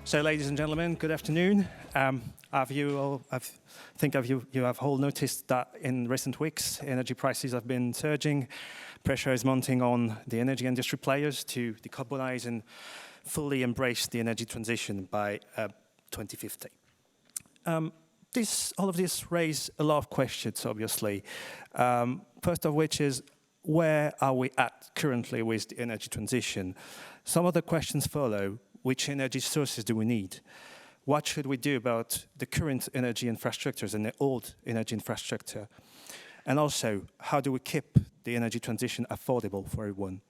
So, ladies and gentlemen, good afternoon. You have all noticed that in recent weeks, energy prices have been surging. Pressure is mounting on the energy industry players to decarbonize and fully embrace the energy transition by 2050. All of this raises a lot of questions, obviously. First of which is, where are we at currently with the energy transition? Some of the questions follow. Which energy sources do we need? What should we do about the current energy infrastructures and the old energy infrastructure? And also, how do we keep the energy transition affordable for everyone?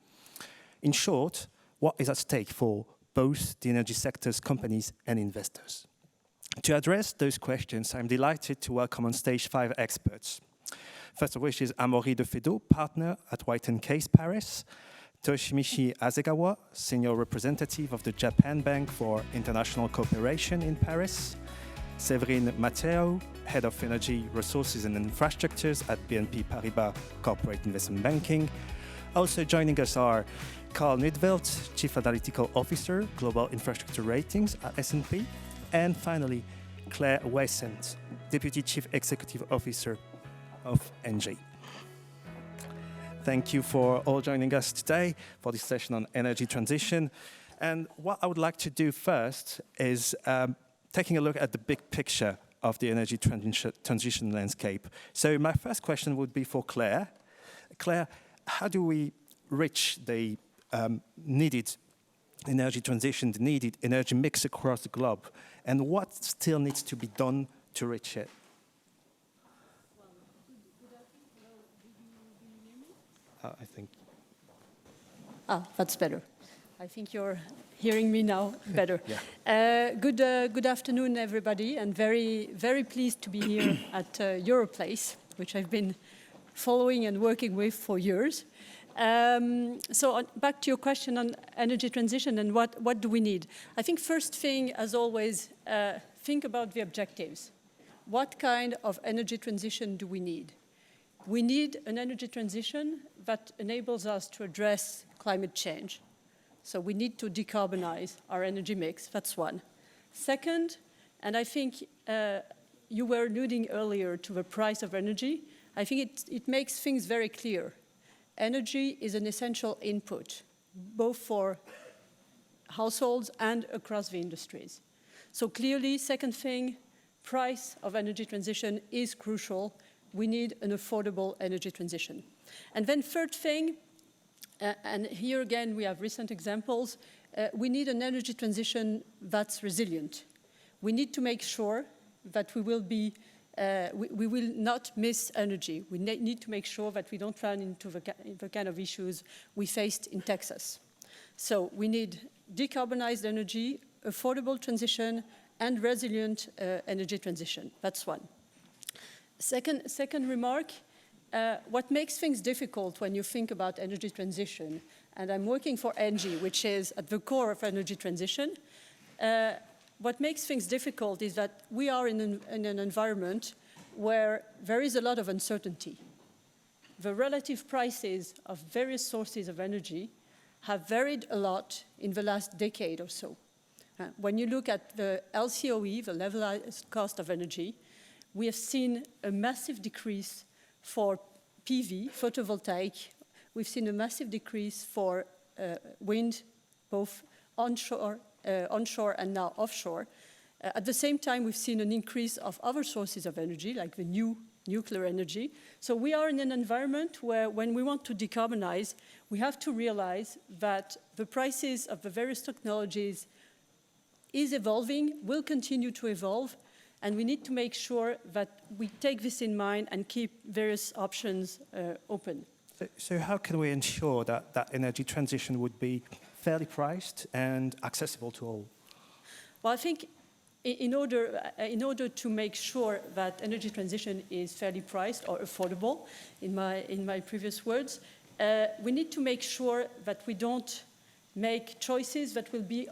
In short, what is at stake for both the energy sector's companies and investors? To address those questions, I'm delighted to welcome on stage 5 experts. First of which is Amaury de Fedot, partner at White & Case Paris, Toshimichi Asegawa, Senior Representative of the Japan Bank for International Cooperation in Paris, Séverine Matteo, Head of Energy Resources and Infrastructures at BNP Paribas Corporate Investment Banking. Also joining us are Carl Nidvelt, Chief Analytical Officer, Global Infrastructure Ratings at S&P, and finally, Claire Wessent, Deputy Chief Executive Officer of ENGIE. Thank you for all joining us today for this session on energy transition. And what I would like to do first is taking a look at the big picture of the energy transition landscape. So my first question would be for Claire. Claire, how do we reach the needed energy transition, the needed energy mix across the globe? And what still needs to be done to reach it? I think. That's better. I think you're hearing me now better. Yeah. Good afternoon, everybody, and very, very pleased to be here at Europlace, which I've been following and working with for years. Back to your question on energy transition and what do we need? I think first thing, as always, think about the objectives. What kind of energy transition do we need? We need an energy transition that enables us to address climate change. So we need to decarbonize our energy mix, that's one. Second, and I think you were alluding earlier to the price of energy, I think it makes things very clear. Energy is an essential input, both for households and across the industries. So clearly, second thing, price of energy transition is crucial. We need an affordable energy transition. And then third thing, and here again we have recent examples, we need an energy transition that's resilient. We need to make sure that we will not miss energy. We need to make sure that we don't run into the kind of issues we faced in Texas. So we need decarbonized energy, affordable transition, and resilient energy transition. That's one. Second remark, what makes things difficult when you think about energy transition, and I'm working for ENGIE, which is at the core of energy transition, what makes things difficult is that we are in an environment where there is a lot of uncertainty. The relative prices of various sources of energy have varied a lot in the last decade or so. When you look at the LCOE, the levelized cost of energy, we have seen a massive decrease for PV, photovoltaic. We've seen a massive decrease for wind, both onshore and now offshore. At the same time, we've seen an increase of other sources of energy, like the new nuclear energy. So we are in an environment where when we want to decarbonize, we have to realize that the prices of the various technologies is evolving, will continue to evolve, and we need to make sure that we take this in mind and keep various options open. So how can we ensure that that energy transition would be fairly priced and accessible to all? Well, I think in order to make sure that energy transition is fairly priced or affordable, in my previous words, we need to make sure that we don't make choices that will be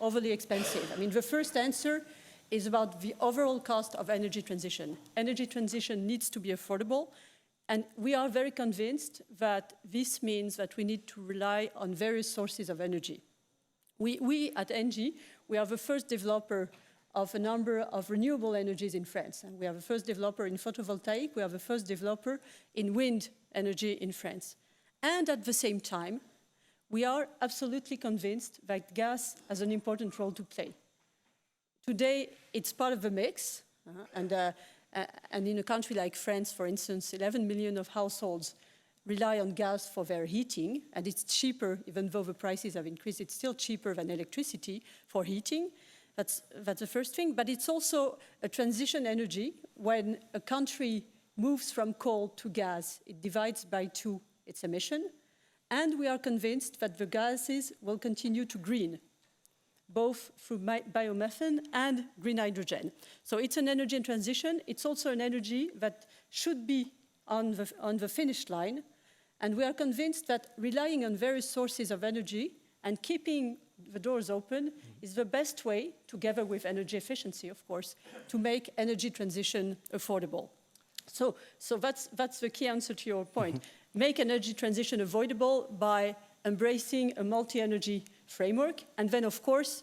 overly expensive. I mean, the first answer is about the overall cost of energy transition. Energy transition needs to be affordable, and we are very convinced that this means that we need to rely on various sources of energy. We at ENGIE, we are the first developer of a number of renewable energies in France. And we are the first developer in photovoltaic. We are the first developer in wind energy in France. And at the same time, we are absolutely convinced that gas has an important role to play. Today, it's part of the mix. And in a country like France, for instance, 11 million of households rely on gas for their heating, and it's cheaper, even though the prices have increased, it's still cheaper than electricity for heating. That's the first thing, but it's also a transition energy. When a country moves from coal to gas, it divides by 2 its emission, and we are convinced that the gases will continue to green, both through biomethane and green hydrogen. So it's an energy in transition. It's also an energy that should be on the finish line. And we are convinced that relying on various sources of energy and keeping the doors open is the best way, together with energy efficiency, of course, to make energy transition affordable. So that's the key answer to your point. Make energy transition avoidable by embracing a multi-energy framework. And then, of course,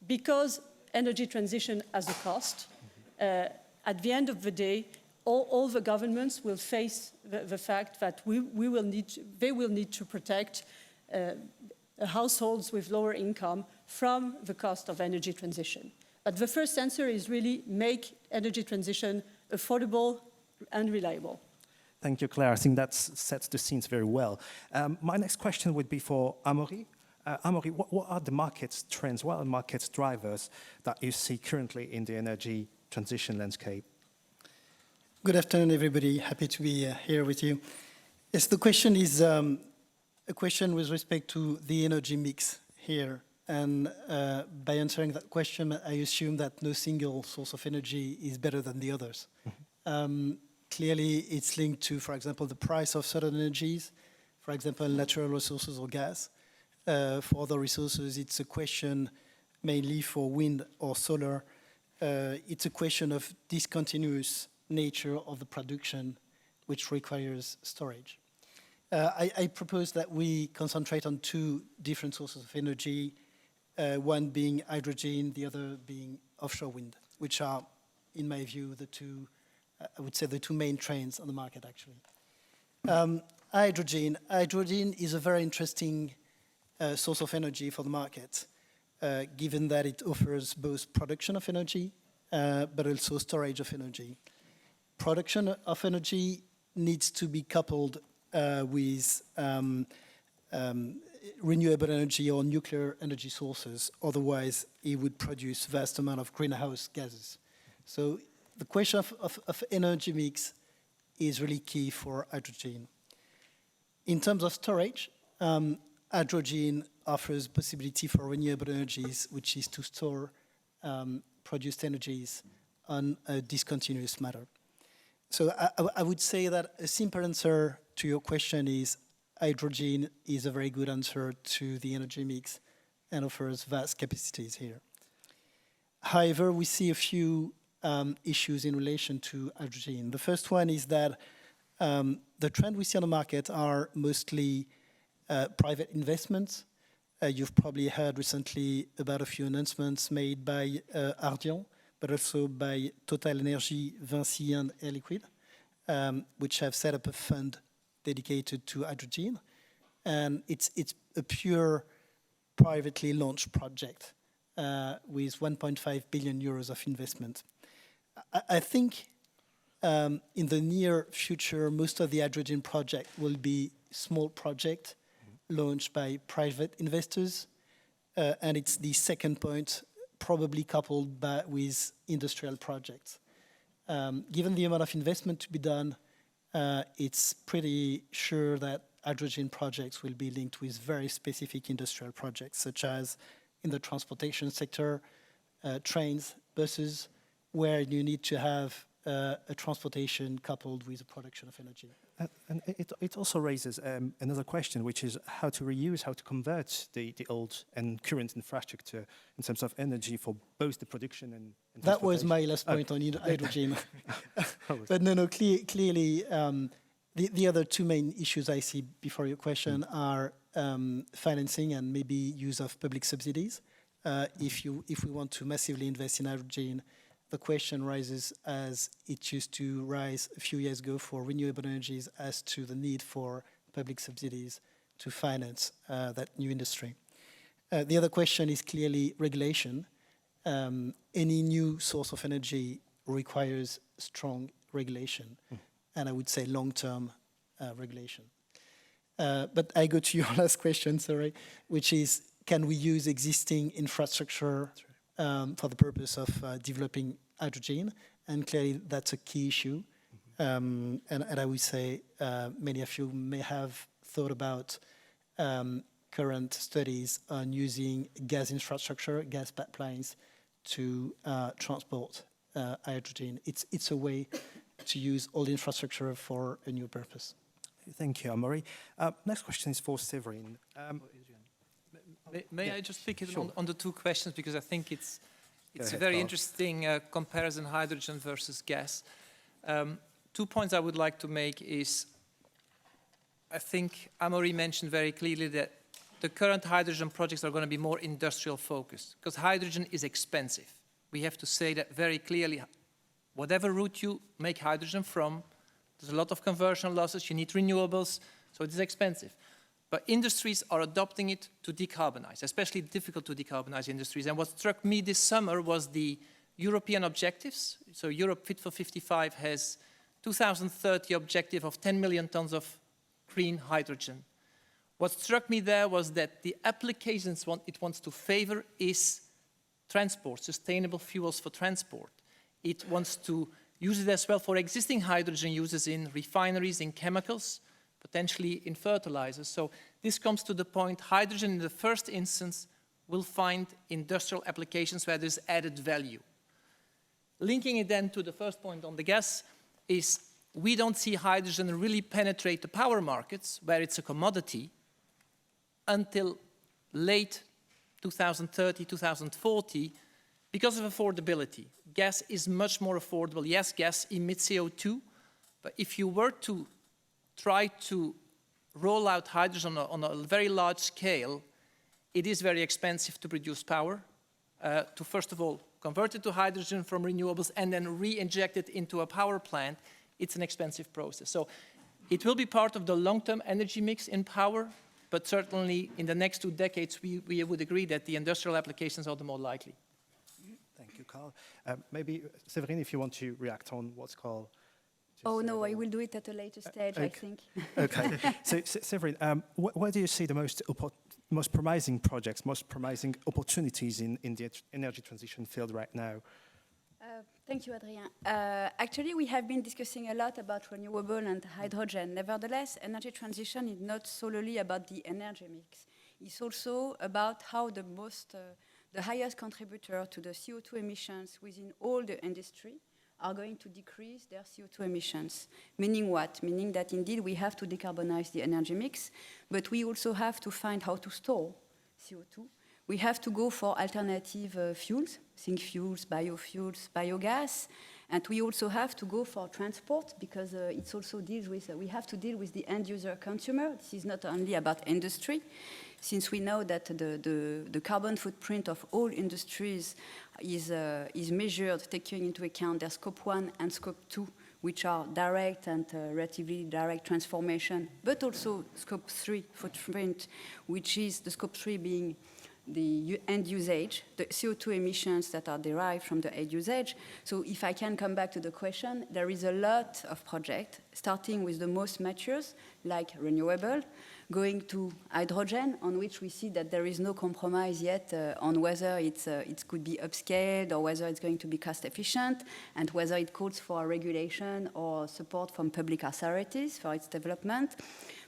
because energy transition has a cost, at the end of the day, all the governments will face the fact that they will need to protect households with lower income from the cost of energy transition. But the first answer is really make energy transition affordable and reliable. Thank you, Claire. I think that sets the scenes very well. My next question would be for Amaury. Amaury, what are the market trends, what are the market drivers that you see currently in the energy transition landscape? Good afternoon, everybody. Happy to be here with you. Yes, the question is a question with respect to the energy mix here. And by answering that question, I assume that no single source of energy is better than the others. Clearly, it's linked to, for example, the price of certain energies, for example, natural resources or gas. For other resources, it's a question mainly for wind or solar. It's a question of discontinuous nature of the production, which requires storage. I propose that we concentrate on 2 different sources of energy, one being hydrogen, the other being offshore wind, which are, in my view, I would say the 2 main trends on the market, actually. Hydrogen is a very interesting source of energy for the market, given that it offers both production of energy, but also storage of energy. Production of energy needs to be coupled with renewable energy or nuclear energy sources. Otherwise, it would produce vast amount of greenhouse gases. So the question of energy mix is really key for hydrogen. In terms of storage, hydrogen offers possibility for renewable energies, which is to store produced energies on a discontinuous matter. So I would say that a simple answer to your question is hydrogen is a very good answer to the energy mix and offers vast capacities here. However, we see a few issues in relation to hydrogen. The first one is that the trend we see on the market are mostly private investments. You've probably heard recently about a few announcements made by Ardian, but also by TotalEnergies, Vinci, and Air Liquide, which have set up a fund dedicated to hydrogen. And it's a pure privately launched project with 1.5 billion euros of investment. I think in the near future, most of the hydrogen project will be small project launched by private investors. And it's the second point, probably coupled with industrial projects. Given the amount of investment to be done, it's pretty sure that hydrogen projects will be linked with very specific industrial projects, such as in the transportation sector, trains, buses, where you need to have a transportation coupled with the production of energy. And it also raises another question, which is how to reuse, how to convert the old and current infrastructure in terms of energy for both the production and that was my last point on hydrogen. But clearly, the other 2 main issues I see before your question are financing and maybe use of public subsidies. If we want to massively invest in hydrogen, the question rises, as it used to rise a few years ago for renewable energies, as to the need for public subsidies to finance that new industry. The other question is clearly regulation. Any new source of energy requires strong regulation, and I would say long-term regulation. But I go to your last question, sorry, which is, can we use existing infrastructure for the purpose of developing hydrogen? And clearly that's a key issue. And I would say many of you may have thought about current studies on using gas infrastructure, gas pipelines to transport hydrogen. It's a way to use all the infrastructure for a new purpose. Thank you, Amaury. Next question is for Séverine. May I just pick it sure. on the two questions, because I think it's a very interesting comparison, hydrogen versus gas. 2 points I would like to make is, I think Amaury mentioned very clearly that the current hydrogen projects are going to be more industrial focused, because hydrogen is expensive. We have to say that very clearly. Whatever route you make hydrogen from, there's a lot of conversion losses, you need renewables, so it is expensive. But industries are adopting it to decarbonize, especially difficult to decarbonize industries. And what struck me this summer was the European objectives. So Europe Fit for 55 has 2030 objective of 10 million tons of green hydrogen. What struck me there was that the applications it wants to favor is transport, sustainable fuels for transport. It wants to use it as well for existing hydrogen uses in refineries, in chemicals, potentially in fertilizers. So this comes to the point, hydrogen in the first instance will find industrial applications where there's added value. Linking it then to the first point on the gas is we don't see hydrogen really penetrate the power markets where it's a commodity until late 2030, 2040 because of affordability. Gas is much more affordable. Yes, gas emits CO2, but if you were to try to roll out hydrogen on a very large scale, it is very expensive to produce power, to first of all convert it to hydrogen from renewables and then re-inject it into a power plant. It's an expensive process. So it will be part of the long-term energy mix in power, but certainly in the next 2 decades, we would agree that the industrial applications are the more likely. Thank you, Carl. Maybe, Séverine, if you want to react on what's called... Oh, no, I will do it at a later stage, okay. I think. Okay. So, Séverine, where do you see the most promising projects, most promising opportunities in the energy transition field right now? Thank you, Adrien. Actually, we have been discussing a lot about renewable and hydrogen. Nevertheless, energy transition is not solely about the energy mix. It's also about how the highest contributor to the CO2 emissions within all the industry are going to decrease their CO2 emissions. Meaning what? Meaning that indeed we have to decarbonize the energy mix, but we also have to find how to store CO2. We have to go for alternative fuels, think fuels, biofuels, biogas, and we also have to go for transport because it's also deals with, we have to deal with the end user consumer. This is not only about industry, since we know that the carbon footprint of all industries is measured taking into account their scope 1 and scope 2, which are direct and relatively direct transformation, but also scope 3 footprint, which is the scope 3 being the end usage, the CO2 emissions that are derived from the end usage. So if I can come back to the question, there is a lot of projects, starting with the most mature, like renewable, going to hydrogen, on which we see that there is no compromise yet on whether it could be upscaled or whether it's going to be cost efficient, and whether it calls for regulation or support from public authorities for its development.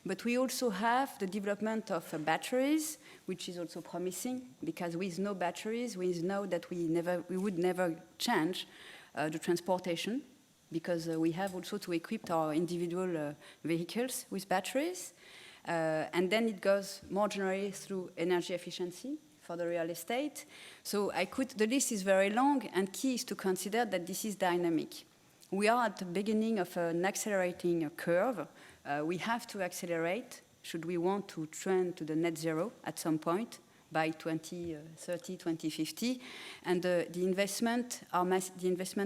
But we also have the development of batteries, which is also promising, because with no batteries, we know that we would never change the transportation, because we have also to equip our individual vehicles with batteries. And then it goes more generally through energy efficiency for the real estate. So the list is very long, and key is to consider that this is dynamic. We are at the beginning of an accelerating curve. We have to accelerate should we want to trend to the net zero at some point by 2030, 2050. And the investment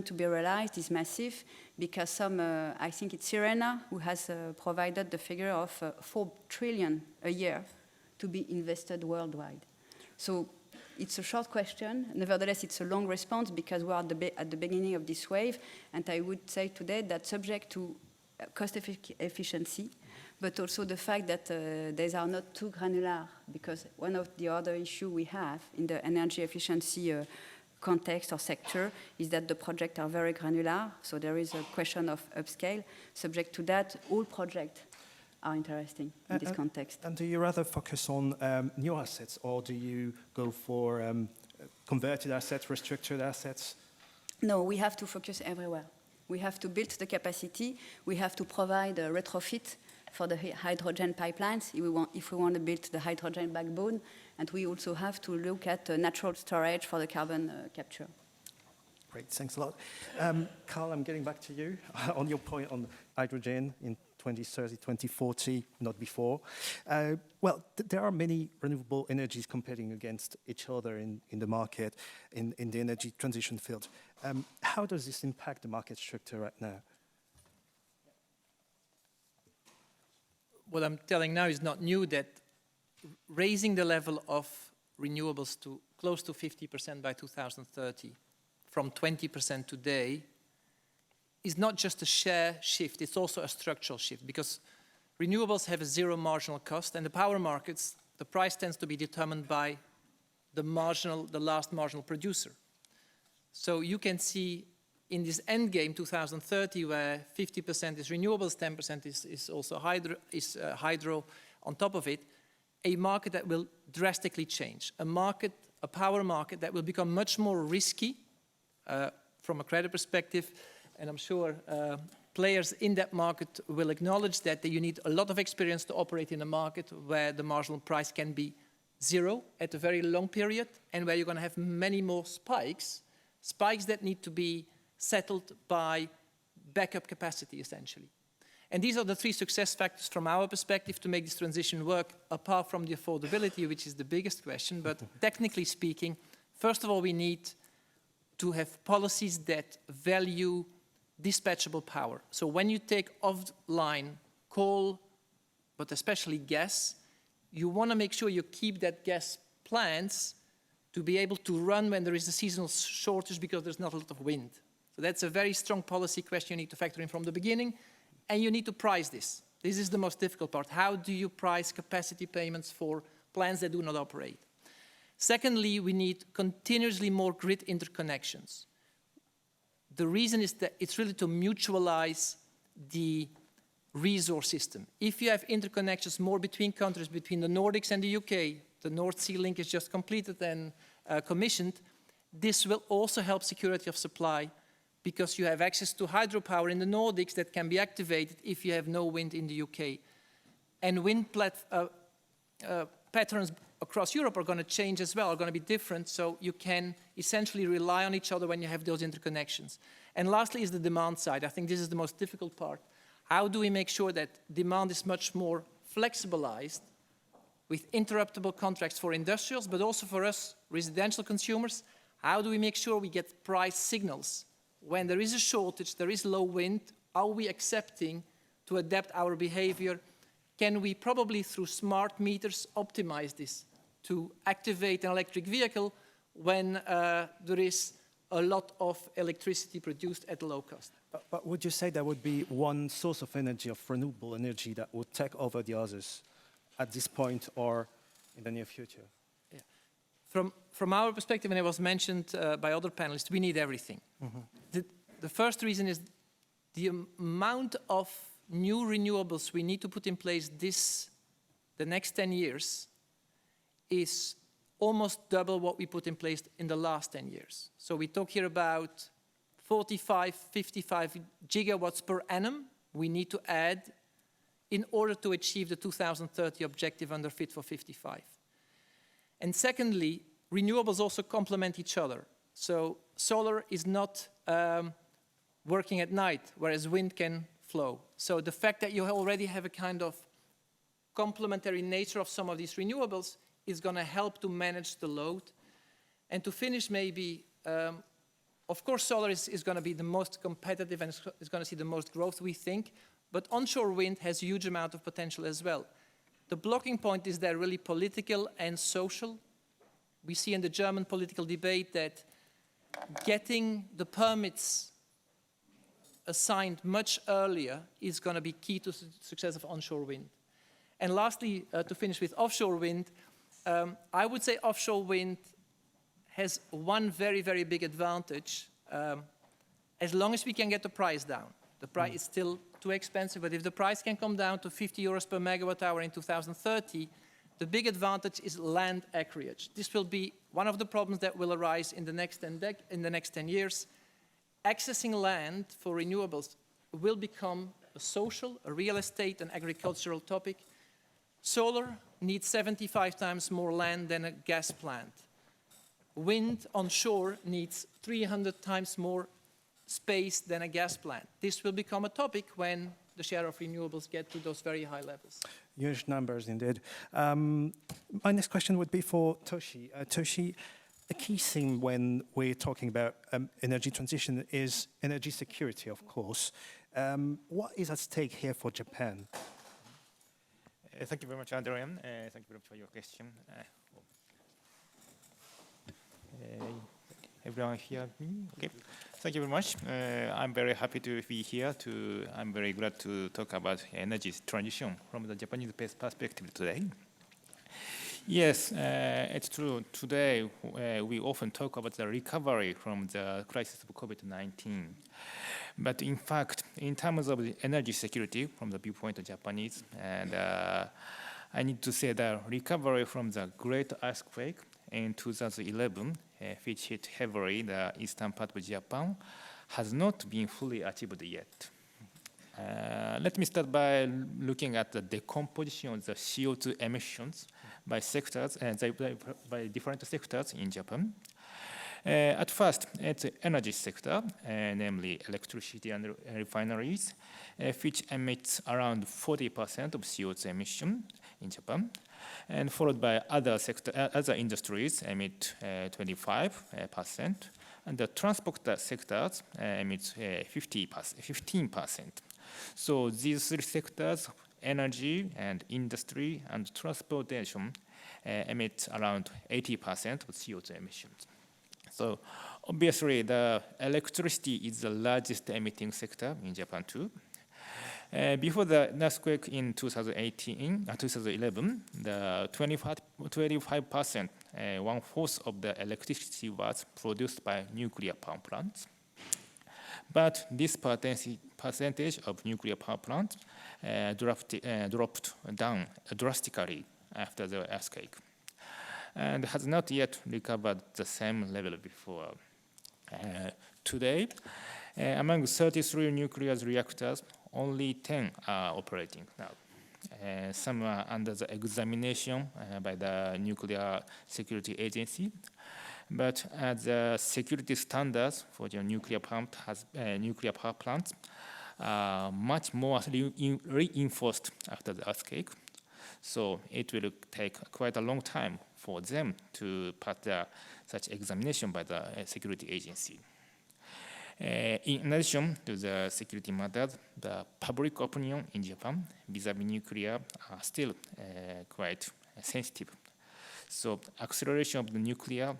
to be realized is massive because I think it's Sirena who has provided the figure of 4 trillion a year to be invested worldwide. So it's a short question. Nevertheless, it's a long response because we're at the beginning of this wave. And I would say today that subject to cost efficiency, but also the fact that these are not too granular, because one of the other issues we have in the energy efficiency context or sector is that the projects are very granular, so there is a question of upscale. Subject to that, all projects are interesting in this context. And do you rather focus on new assets, or do you go for converted assets, restructured assets? No, we have to focus everywhere. We have to build the capacity. We have to provide a retrofit for the hydrogen pipelines if we want to build the hydrogen backbone. And we also have to look at natural storage for the carbon capture. Great, thanks a lot. Carl, I'm getting back to you on your point on hydrogen in 2030, 2040, not before. There are many renewable energies competing against each other in the market, in the energy transition field. How does this impact the market structure right now? What I'm telling now is not new, that raising the level of renewables to close to 50% by 2030 from 20% today is not just a share shift, it's also a structural shift, because renewables have a zero marginal cost, and the power markets, the price tends to be determined by the last marginal producer. So you can see in this end game 2030, where 50% is renewables, 10% is also hydro on top of it, a market that will drastically change. A power market that will become much more risky from a credit perspective, and I'm sure players in that market will acknowledge that you need a lot of experience to operate in a market where the marginal price can be zero at a very long period, and where you're going to have many more spikes that need to be settled by backup capacity, essentially. And these are the 3 success factors from our perspective to make this transition work, apart from the affordability, which is the biggest question. But technically speaking, first of all, we need to have policies that value dispatchable power. So when you take offline coal, but especially gas, you want to make sure you keep that gas plants to be able to run when there is a seasonal shortage because there's not a lot of wind. So that's a very strong policy question you need to factor in from the beginning, and you need to price this. This is the most difficult part. How do you price capacity payments for plants that do not operate? Secondly, we need continuously more grid interconnections. The reason is that it's really to mutualize the resource system. If you have interconnections more between countries, between the Nordics and the UK, the North Sea link is just completed and commissioned, this will also help security of supply, because you have access to hydropower in the Nordics that can be activated if you have no wind in the UK. And wind patterns across Europe are going to change as well, are going to be different, so you can essentially rely on each other when you have those interconnections. And lastly is the demand side. I think this is the most difficult part. How do we make sure that demand is much more flexibilized with interruptible contracts for industrials, but also for us residential consumers? How do we make sure we get price signals? When there is a shortage, there is low wind, are we accepting to adapt our behavior? Can we probably, through smart meters, optimize this to activate an electric vehicle when there is a lot of electricity produced at a low cost? But would you say there would be one source of energy, of renewable energy, that would take over the others at this point or in the near future? Yeah. From our perspective, and it was mentioned by other panelists, we need everything. Mm-hmm. The first reason is the amount of new renewables we need to put in place the next 10 years is almost double what we put in place in the last 10 years. So we talk here about 45, 55 gigawatts per annum we need to add in order to achieve the 2030 objective under Fit for 55. And secondly, renewables also complement each other. So solar is not working at night, whereas wind can flow. So the fact that you already have a kind of complementary nature of some of these renewables is going to help to manage the load. And to finish, maybe, of course, solar is going to be the most competitive and is going to see the most growth, we think. But onshore wind has a huge amount of potential as well. The blocking point is there really political and social. We see in the German political debate that getting the permits assigned much earlier is going to be key to the success of onshore wind. And lastly, to finish with offshore wind, I would say offshore wind has one very, very big advantage. As long as we can get the price down. The price is still too expensive, but if the price can come down to 50 euros per megawatt hour in 2030, the big advantage is land acreage. This will be one of the problems that will arise in the next 10 years. Accessing land for renewables will become a social, a real estate, and agricultural topic. Solar needs 75 times more land than a gas plant. Wind onshore needs 300 times more space than a gas plant. This will become a topic when the share of renewables get to those very high levels. Huge numbers indeed. My next question would be for Toshi. Toshi, a key theme when we're talking about energy transition is energy security, of course. What is at stake here for Japan? Thank you very much, Adrian. Thank you very much for your question. Everyone hear me? Okay. Thank you very much. I'm very happy to be here. I'm very glad to talk about energy transition from the Japanese perspective today. Yes, it's true. Today, we often talk about the recovery from the crisis of COVID-19. But in fact, in terms of the energy security, from the viewpoint of Japanese, and I need to say the recovery from the great earthquake in 2011, which hit heavily the eastern part of Japan, has not been fully achieved yet. Let me start by looking at the decomposition of the CO2 emissions by sectors and by different sectors in Japan. At first, it's the energy sector, namely electricity and refineries, which emits around 40% of CO2 emission in Japan, and followed by other industries emit 25%, and the transport sectors emits 15%. So these three sectors, energy and industry and transportation, emit around 80% of CO2 emissions. So obviously, the electricity is the largest emitting sector in Japan too. Before the earthquake in 2011, the 25%, 1/4 of the electricity was produced by nuclear power plants. But this percentage of nuclear power plants dropped down drastically after the earthquake, and has not yet recovered the same level before. Today, among 33 nuclear reactors, only 10 are operating now. Some are under the examination by the Nuclear Security Agency, but the security standards for the nuclear power plants are much more reinforced after the earthquake. So it will take quite a long time for them to pass such examination by the security agency. In addition to the security matters, the public opinion in Japan vis-à-vis nuclear are still quite sensitive. So acceleration of the nuclear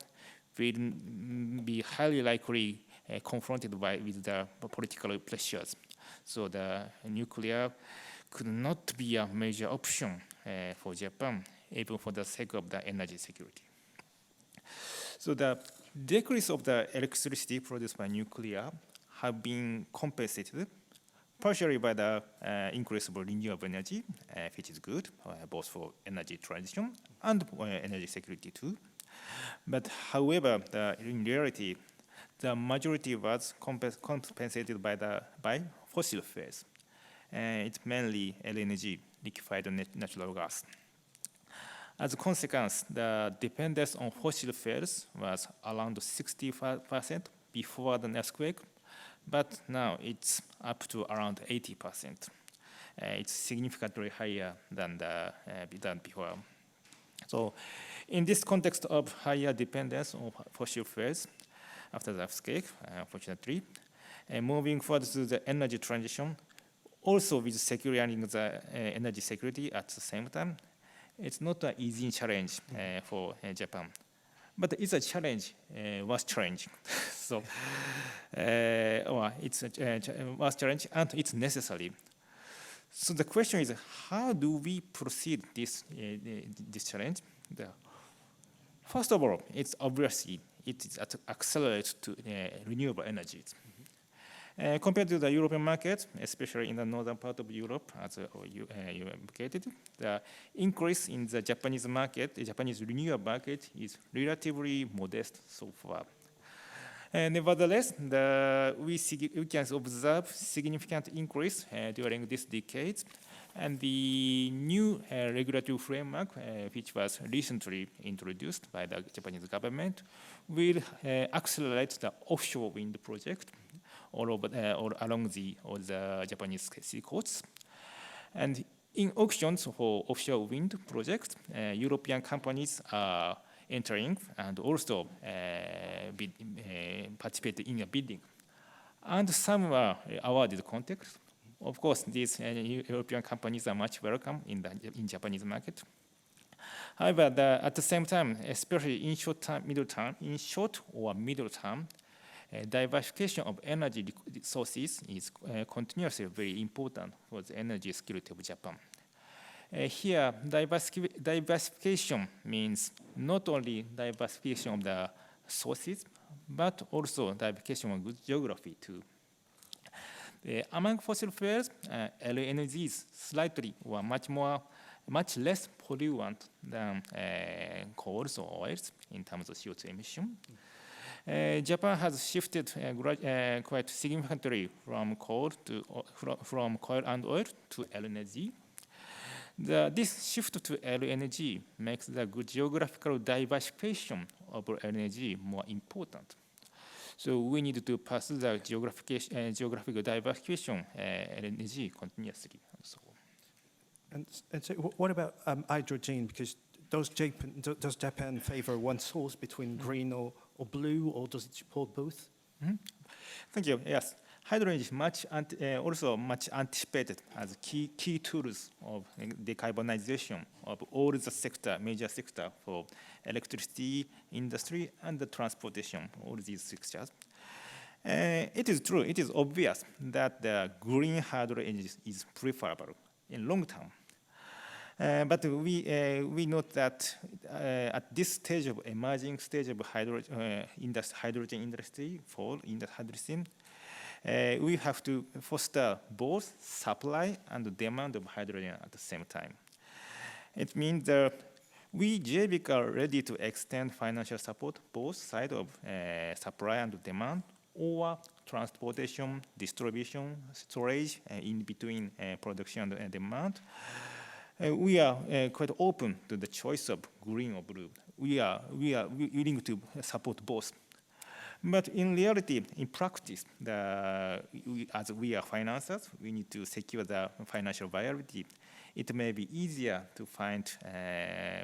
will be highly likely confronted with the political pressures. So the nuclear could not be a major option for Japan, even for the sake of the energy security. So the decrease of the electricity produced by nuclear have been compensated partially by the increase of renewable energy, which is good, both for energy transition and energy security too. But however, in reality, the majority was compensated by fossil fuels. It's mainly LNG, liquefied natural gas. As a consequence, the dependence on fossil fuels was around 65% before the earthquake, but now it's up to around 80%. it's significantly higher than before. So in this context of higher dependence on fossil fuels after the earthquake, unfortunately, moving forward to the energy transition, also with securing the energy security at the same time, it's not an easy challenge for Japan. But it's a challenge, was challenge. So it's a was challenge and it's necessary. So the question is, how do we proceed this challenge? First of all, it's obviously it accelerates to renewable energies. Compared to the European market, especially in the northern part of Europe, as you indicated, the increase in the Japanese market, the Japanese renewable market, is relatively modest so far. Nevertheless, we can observe significant increase during this decade, and the new regulatory framework, which was recently introduced by the Japanese government, will accelerate the offshore wind project all along the Japanese sea coasts. And in auctions for offshore wind projects, European companies are entering and also participate in a bidding. And some are awarded contracts. Of course, these European companies are much welcome in Japanese market. However, at the same time, especially in short or middle term, diversification of energy sources is continuously very important for the energy security of Japan. Here, diversification means not only diversification of the sources, but also diversification of geography too. Among fossil fuels, LNGs slightly or much less pollutant than coals or oils in terms of CO2 emission. Japan has shifted quite significantly from coal and oil to LNG. This shift to LNG makes the good geographical diversification of LNG more important. So we need to pursue the geographical diversification LNG continuously. And so what about hydrogen? Because does Japan favor one source between green or blue, or does it support both? Mm-hmm. Thank you. Yes, hydrogen is also much anticipated as key tools of decarbonization of all the major sector for electricity, industry, and the transportation, all these sectors. It is true, it is obvious that the green hydrogen is preferable in long term. But we note that at this stage of emerging stage of hydrogen industry for hydrogen, we have to foster both supply and demand of hydrogen at the same time. It means that we, JBIC, are ready to extend financial support both sides of supply and demand, or transportation, distribution, storage, in between production and demand. We are quite open to the choice of green or blue. We are willing to support both. But in reality, in practice, as we are financiers, we need to secure the financial viability. It may be easier to find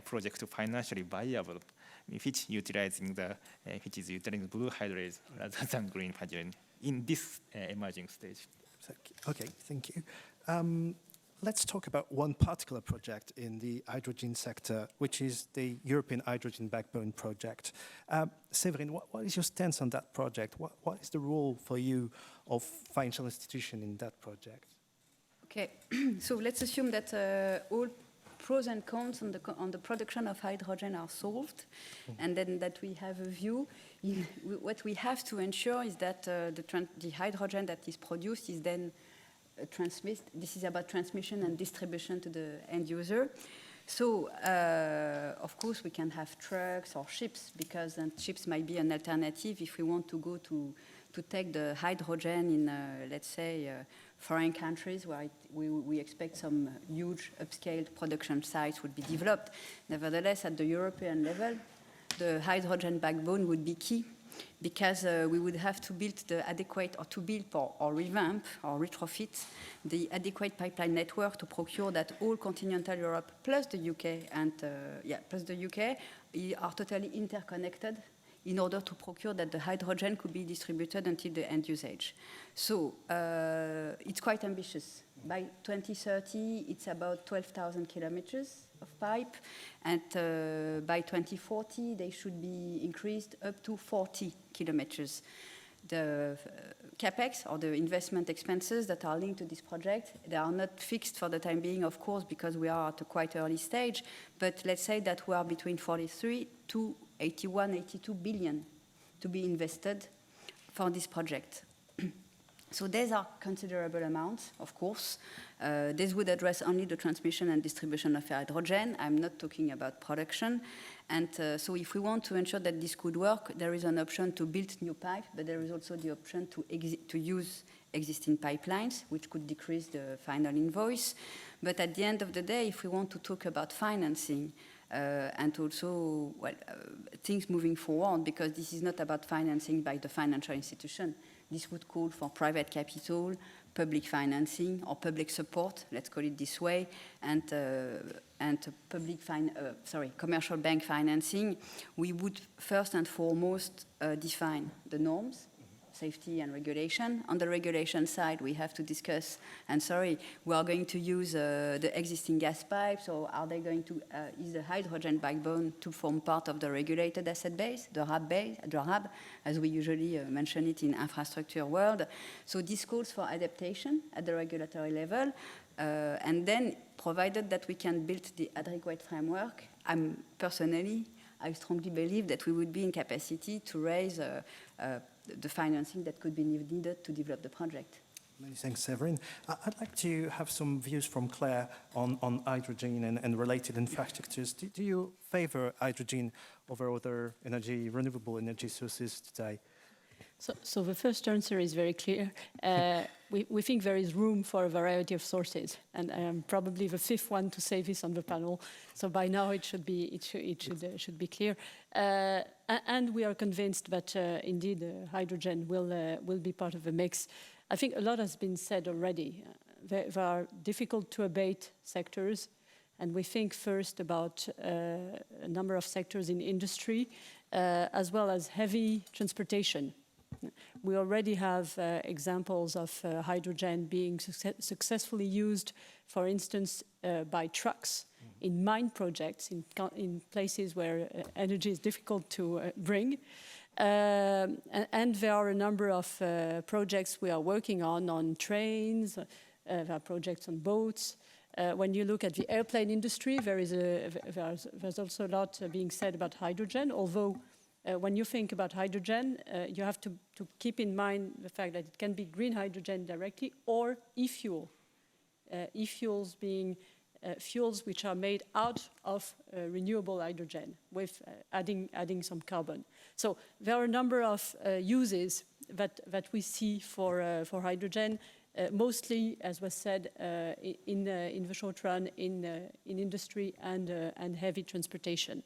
projects financially viable, which is utilizing blue hydrogen rather than green hydrogen in this emerging stage. Okay, thank you. Let's talk about one particular project in the hydrogen sector, which is the European Hydrogen Backbone project. Séverine, what is your stance on that project? What is the role for you of financial institution in that project? Okay, so let's assume that all pros and cons on the production of hydrogen are solved, and then that we have a view. What we have to ensure is that the hydrogen that is produced is then this is about transmission and distribution to the end user. So, of course, we can have trucks or ships, because ships might be an alternative if we want to go to take the hydrogen in, let's say, foreign countries where we expect some huge upscaled production sites would be developed. Nevertheless, at the European level, the hydrogen backbone would be key because we would have to build the adequate, or to build or revamp or retrofit the adequate pipeline network to procure that all continental Europe plus the UK and plus the UK are totally interconnected in order to procure that the hydrogen could be distributed until the end usage. So it's quite ambitious. By 2030, it's about 12,000 kilometers of pipe, and by 2040, they should be increased up to 40 kilometers. The capex, or the investment expenses that are linked to this project, they are not fixed for the time being, of course, because we are at a quite early stage, but let's say that we are between 43 to 81, 82 billion to be invested for this project. So these are considerable amounts, of course. This would address only the transmission and distribution of hydrogen. I'm not talking about production. And so if we want to ensure that this could work, there is an option to build new pipe, but there is also the option to use existing pipelines, which could decrease the final invoice. But at the end of the day, if we want to talk about financing, and also things moving forward, because this is not about financing by the financial institution. This would call for private capital, public financing, or public support, let's call it this way, and commercial bank financing. We would first and foremost define the norms, safety and regulation. On the regulation side, we have to discuss, we are going to use the existing gas pipes, or are they going to use the hydrogen backbone to form part of the regulated asset base, the RAB, as we usually mention it in infrastructure world. So this calls for adaptation at the regulatory level, and then provided that we can build the adequate framework, I strongly believe that we would be in capacity to raise the financing that could be needed to develop the project. Many thanks, Séverine. I'd like to have some views from Claire on hydrogen and related infrastructures. Do you favor hydrogen over other renewable energy sources today? So the first answer is very clear. We think there is room for a variety of sources, and I am probably the fifth one to say this on the panel. So by now it should be clear, and we are convinced that indeed hydrogen will be part of the mix. I think a lot has been said already. There are difficult to abate sectors, and we think first about a number of sectors in industry, as well as heavy transportation. We already have examples of hydrogen being successfully used, for instance, by trucks in mine projects, in places where energy is difficult to bring. And there are a number of projects we are working on trains, there are projects on boats. When you look at the airplane industry, there's also a lot being said about hydrogen, although when you think about hydrogen, you have to keep in mind the fact that it can be green hydrogen directly or e-fuel. E-fuels being fuels which are made out of renewable hydrogen with adding some carbon. So there are a number of uses that we see for hydrogen, mostly, as was said, in the short run in industry and heavy transportation.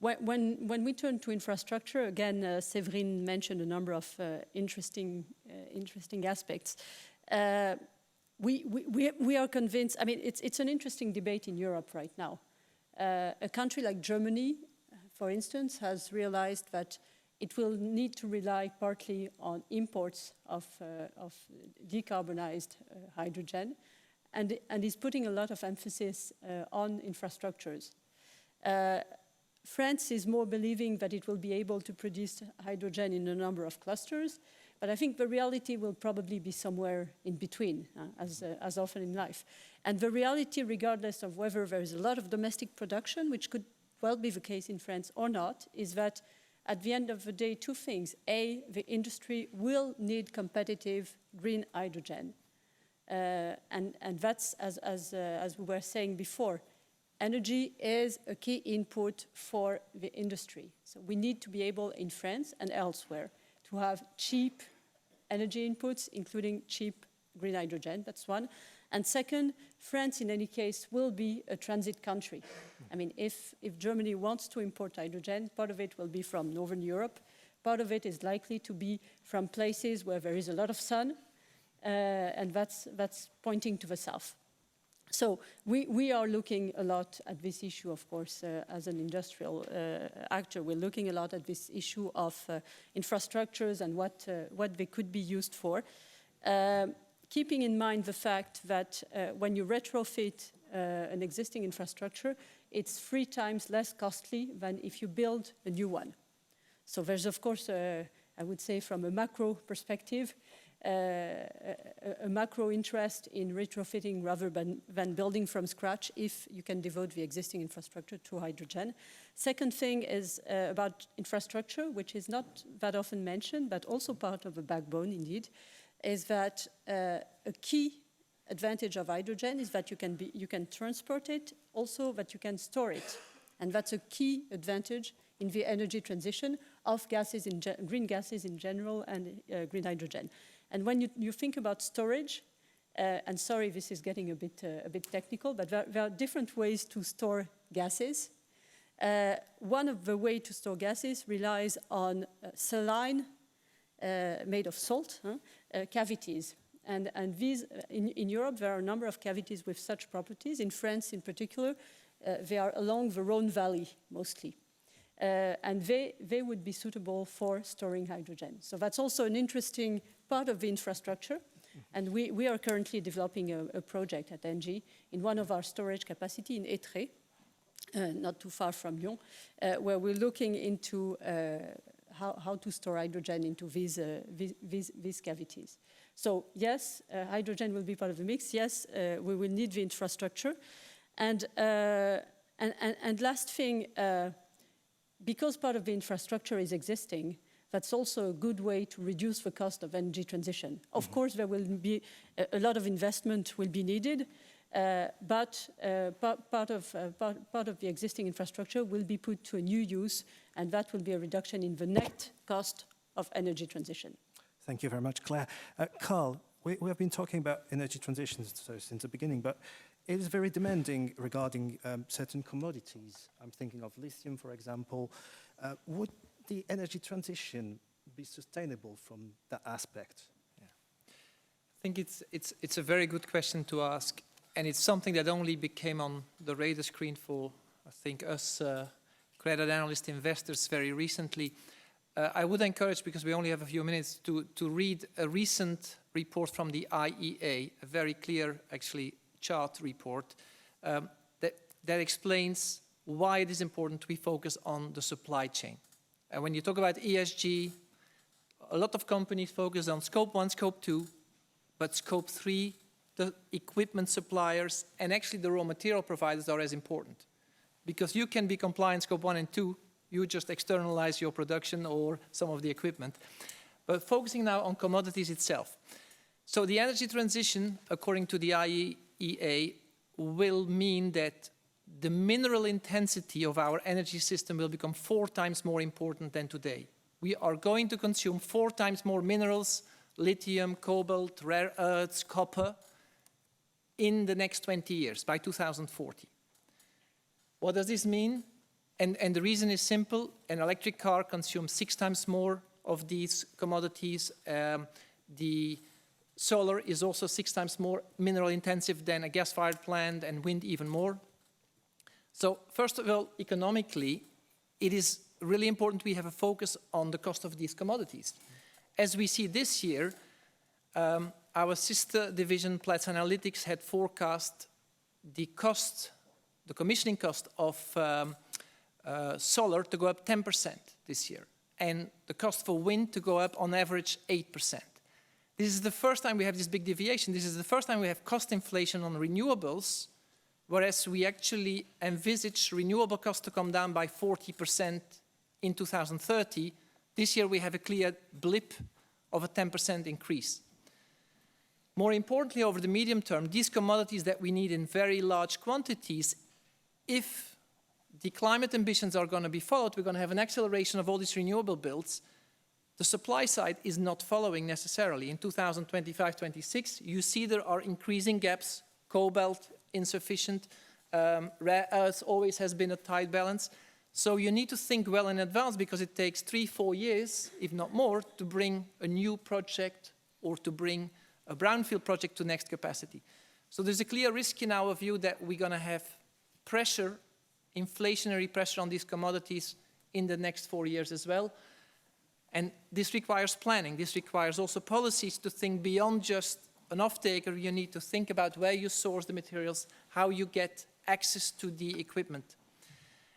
When we turn to infrastructure, again, Séverine mentioned a number of interesting aspects. We are convinced, I mean, it's an interesting debate in Europe right now. A country like Germany, for instance, has realized that it will need to rely partly on imports of decarbonized hydrogen, and is putting a lot of emphasis on infrastructures. France is more believing that it will be able to produce hydrogen in a number of clusters, but I think the reality will probably be somewhere in between, as often in life. And the reality, regardless of whether there is a lot of domestic production, which could well be the case in France or not, is that at the end of the day, two things. A, the industry will need competitive green hydrogen. And that's, as we were saying before, energy is a key input for the industry. So we need to be able in France and elsewhere to have cheap energy inputs, including cheap green hydrogen, that's one. And second, France in any case will be a transit country. I mean, if Germany wants to import hydrogen, part of it will be from Northern Europe, part of it is likely to be from places where there is a lot of sun, and that's pointing to the south. So we are looking a lot at this issue, of course, as an industrial actor. We're looking a lot at this issue of infrastructures and what they could be used for. Keeping in mind the fact that when you retrofit an existing infrastructure, it's 3 times less costly than if you build a new one. So there's, of course, I would say from a macro perspective, a macro interest in retrofitting rather than building from scratch if you can devote the existing infrastructure to hydrogen. Second thing is about infrastructure, which is not that often mentioned, but also part of the backbone indeed, is that a key advantage of hydrogen is that you can transport it, also that you can store it. And that's a key advantage in the energy transition of gases green gases in general and green hydrogen. And when you think about storage, and sorry, this is getting a bit technical, but there are different ways to store gases. One of the ways to store gases relies on saline, made of salt, cavities. And these, in Europe, there are a number of cavities with such properties. In France, in particular, they are along the Rhone Valley, mostly. And they would be suitable for storing hydrogen. So that's also an interesting part of the infrastructure. And we are currently developing a project at ENGIE in one of our storage capacity in Étré, not too far from Lyon, where we're looking into how to store hydrogen into these cavities. So yes, hydrogen will be part of the mix. Yes, we will need the infrastructure. And last thing, because part of the infrastructure is existing, that's also a good way to reduce the cost of energy transition. Of course, there will be a lot of investment will be needed, but part of the existing infrastructure will be put to a new use, and that will be a reduction in the net cost of energy transition. Thank you very much, Claire. Carl, we have been talking about energy transitions since the beginning, but it is very demanding regarding certain commodities. I'm thinking of lithium, for example. Would the energy transition be sustainable from that aspect? Yeah. I think it's a very good question to ask, and it's something that only became on the radar screen for, I think, us credit analyst investors very recently. I would encourage, because we only have a few minutes, to read a recent report from the IEA, a very clear, actually, chart report that explains why it is important we focus on the supply chain. And when you talk about ESG, a lot of companies focus on scope 1, scope 2, but scope 3, the equipment suppliers, and actually the raw material providers are as important. Because you can be compliant scope 1 and 2, you just externalize your production or some of the equipment. But focusing now on commodities itself. So the energy transition, according to the IEA, will mean that the mineral intensity of our energy system will become 4 times more important than today. We are going to consume 4 times more minerals, lithium, cobalt, rare earths, copper, in the next 20 years, by 2040. What does this mean? And the reason is simple. An electric car consumes 6 times more of these commodities. The solar is also 6 times more mineral intensive than a gas-fired plant, and wind even more. So first of all, economically, it is really important we have a focus on the cost of these commodities. As we see this year, our sister division, Platts Analytics, had forecast the cost, the commissioning cost of solar to go up 10% this year, and the cost for wind to go up on average 8%. This is the first time we have this big deviation. This is the first time we have cost inflation on renewables, whereas we actually envisage renewable costs to come down by 40% in 2030. This year we have a clear blip of a 10% increase. More importantly, over the medium term, these commodities that we need in very large quantities, if the climate ambitions are going to be followed, we're going to have an acceleration of all these renewable builds. The supply side is not following necessarily. In 2025-26, you see there are increasing gaps, cobalt insufficient, rare earths always has been a tight balance. So you need to think well in advance because it takes 3-4 years, if not more, to bring a new project or to bring a brownfield project to next capacity. So there's a clear risk in our view that we're going to have pressure, inflationary pressure on these commodities in the next 4 years as well. And this requires planning. This requires also policies to think beyond just an off-taker. You need to think about where you source the materials, how you get access to the equipment.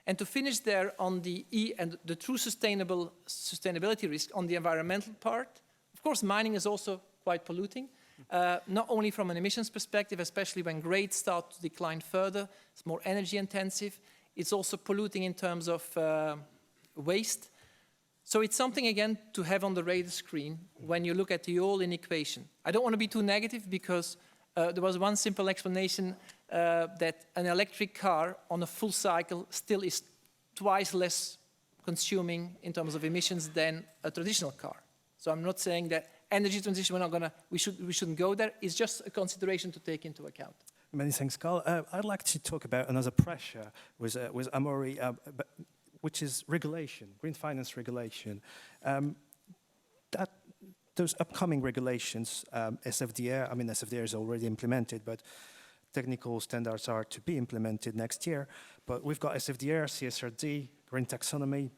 And to finish there on the and the true sustainability risk on the environmental part, of course, mining is also quite polluting, not only from an emissions perspective, especially when grades start to decline further, it's more energy intensive. It's also polluting in terms of waste. So it's something, again, to have on the radar screen when you look at the all-in equation. I don't want to be too negative because there was one simple explanation that an electric car on a full cycle still is twice less consuming in terms of emissions than a traditional car. So I'm not saying that energy transition, we shouldn't go there. It's just a consideration to take into account. Many thanks, Carl. I'd like to talk about another pressure with Amaury, which is regulation, green finance regulation. Those upcoming regulations, SFDR, I mean, SFDR is already implemented, but technical standards are to be implemented next year. But we've got SFDR, CSRD, green taxonomy.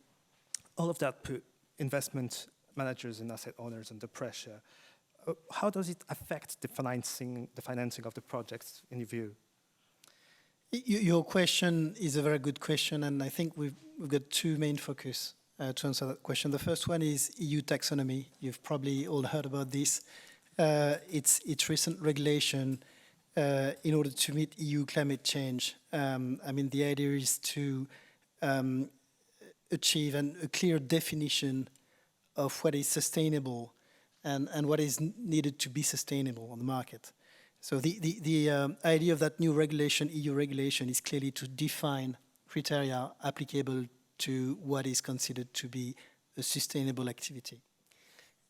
All of that put investment managers and asset owners under pressure. How does it affect the financing of the projects, in your view? Your question is a very good question, and I think we've got two main focus to answer that question. The first one is EU taxonomy. You've probably all heard about this. It's recent regulation in order to meet EU climate change. I mean, the idea is to achieve a clear definition of what is sustainable and what is needed to be sustainable on the market. So the idea of that new regulation, EU regulation, is clearly to define criteria applicable to what is considered to be a sustainable activity.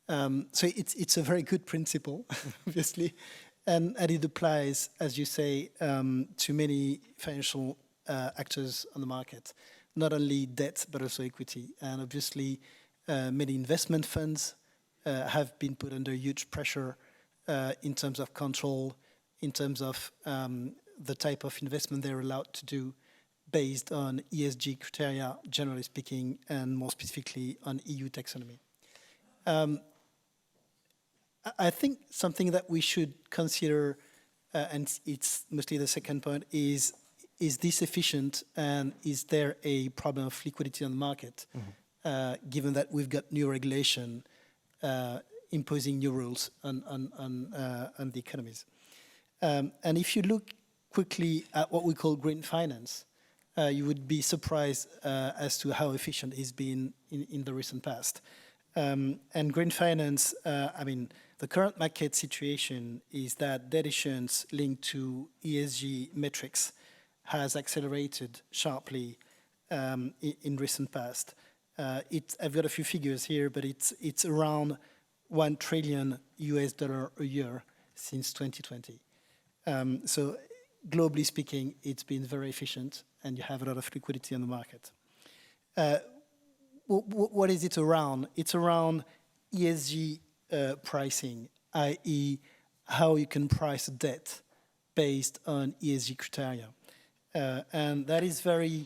So it's a very good principle, obviously, and it applies, as you say, to many financial actors on the market, not only debt, but also equity. And obviously, many investment funds have been put under huge pressure in terms of control, in terms of the type of investment they're allowed to do based on ESG criteria, generally speaking, and more specifically on EU taxonomy. I think something that we should consider, and it's mostly the second point, is this efficient and is there a problem of liquidity on the market, given that we've got new regulation imposing new rules on the economies. And if you look quickly at what we call green finance, you would be surprised as to how efficient it's been in the recent past. And green finance, I mean, the current market situation is that debt issuance linked to ESG metrics has accelerated sharply in recent past. I've got a few figures here, but it's around $1 trillion a year since 2020. So globally speaking, it's been very efficient, and you have a lot of liquidity on the market. What is it around? It's around ESG pricing, i.e. how you can price debt based on ESG criteria. And that is very,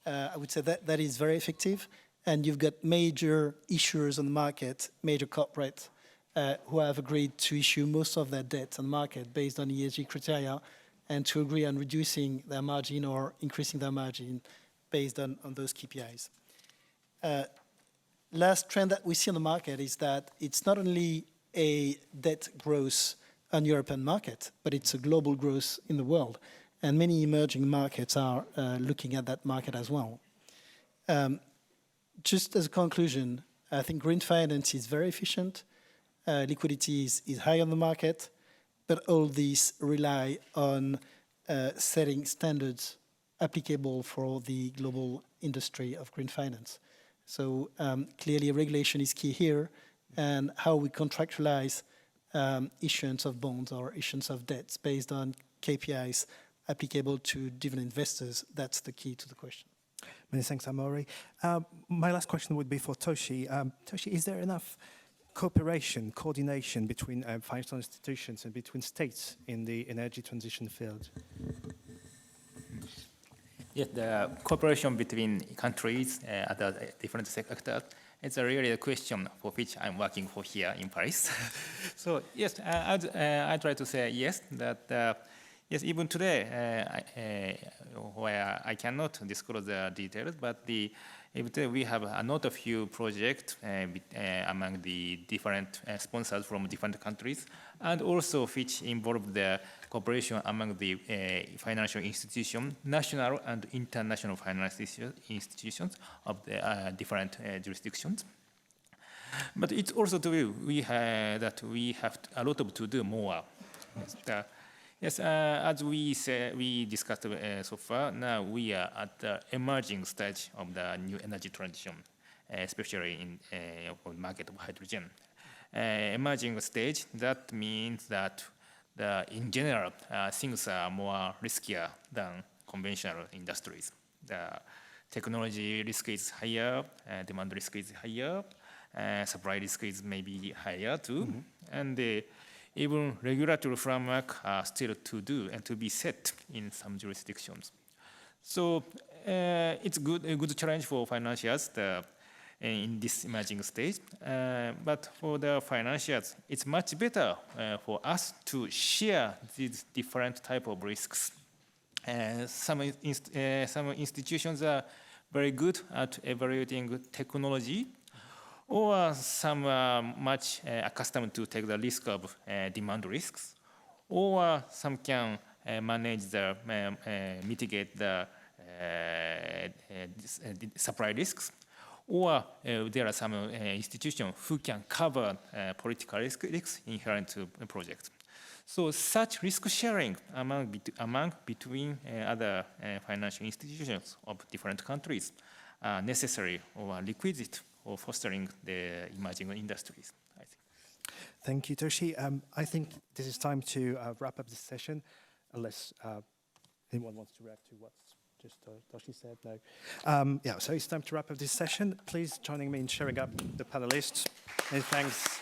I would say that is very effective. And you've got major issuers on the market, major corporates, who have agreed to issue most of their debt on the market based on ESG criteria and to agree on reducing their margin or increasing their margin based on those KPIs. Last trend that we see on the market is that it's not only a debt growth on European market, but it's a global growth in the world. And many emerging markets are looking at that market as well. Just as a conclusion, I think green finance is very efficient. Liquidity is high on the market, but all these rely on setting standards applicable for the global industry of green finance. So clearly regulation is key here, and how we contractualize issuance of bonds or issuance of debts based on KPIs applicable to different investors, that's the key to the question. Many thanks, Amaury. My last question would be for Toshi. Toshi, is there enough cooperation, coordination between financial institutions and between states in the energy transition field? Yes, the cooperation between countries at the different sectors, it's a really a question for which I'm working for here in Paris. So yes, I try to say yes, that yes, even today, where I cannot disclose the details, but even today we have a lot of few projects among the different sponsors from different countries, and also which involve the cooperation among the financial institutions, national and international financial institutions of the different jurisdictions. But it's also true that we have a lot to do more. Yes, as we discussed so far, now we are at the emerging stage of the new energy transition, especially in the market of hydrogen. Emerging stage, that means that in general, things are more riskier than conventional industries. The technology risk is higher, demand risk is higher, supply risk is maybe higher too, and even regulatory framework are still to do and to be set in some jurisdictions. So it's a good challenge for financiers in this emerging stage. But for the financiers, it's much better for us to share these different type of risks. Some institutions are very good at evaluating technology, or some are much accustomed to take the risk of demand risks, or some can mitigate the supply risks, or there are some institutions who can cover political risks inherent to the project. So such risk sharing between other financial institutions of different countries are necessary or requisite for fostering the emerging industries, I think. Thank you, Toshi. I think this is time to wrap up this session, unless anyone wants to react to what just Toshi said. No. Yeah, so it's time to wrap up this session. Please join me in sharing up the panelists. Many thanks.